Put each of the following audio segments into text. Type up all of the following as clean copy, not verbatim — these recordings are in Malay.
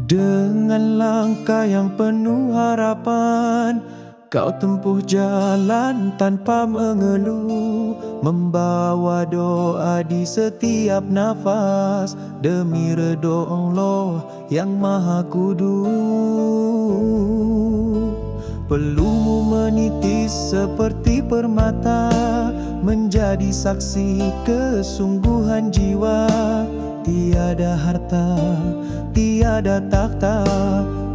Dengan langkah yang penuh harapan, kau tempuh jalan tanpa mengeluh, membawa doa di setiap nafas demi redha Allah yang Maha Kudu. Pelumu menitis seperti permata, menjadi saksi kesungguhan jiwa. Tiada harta, tiada takhta,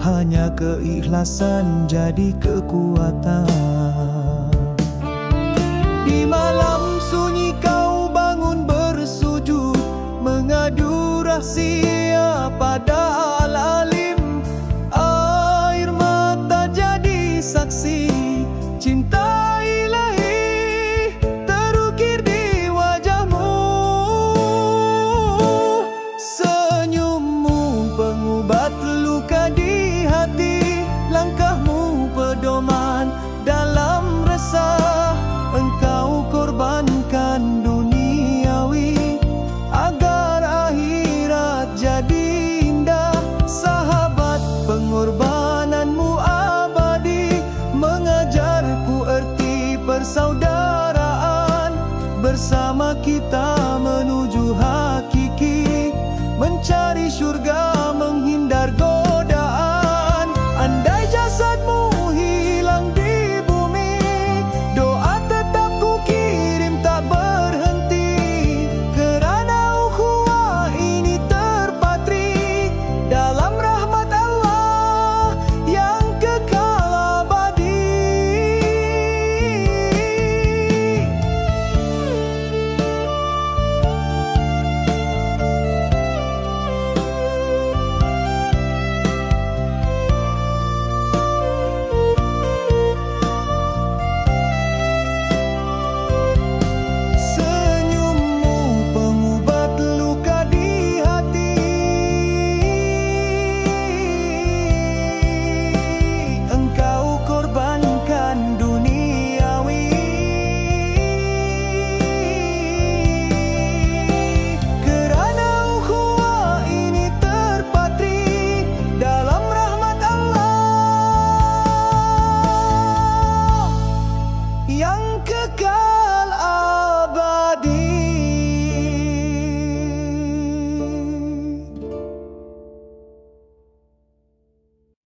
hanya keikhlasan jadi kekuatan. Di malam sunyi kau bangun bersujud, mengadu rahsia pada Al-Alim. Air mata jadi saksi cinta ilahi terukir di wajahmu. Senyummu pengubat luka di hati, langkahmu pedoman dalam resah. Engkau korbankan duniawi agar akhirat jadi indah. Sahabat, pengorbananmu abadi, mengajarku erti persaudaraan. Bersama kita menuju hakiki, mencari syurga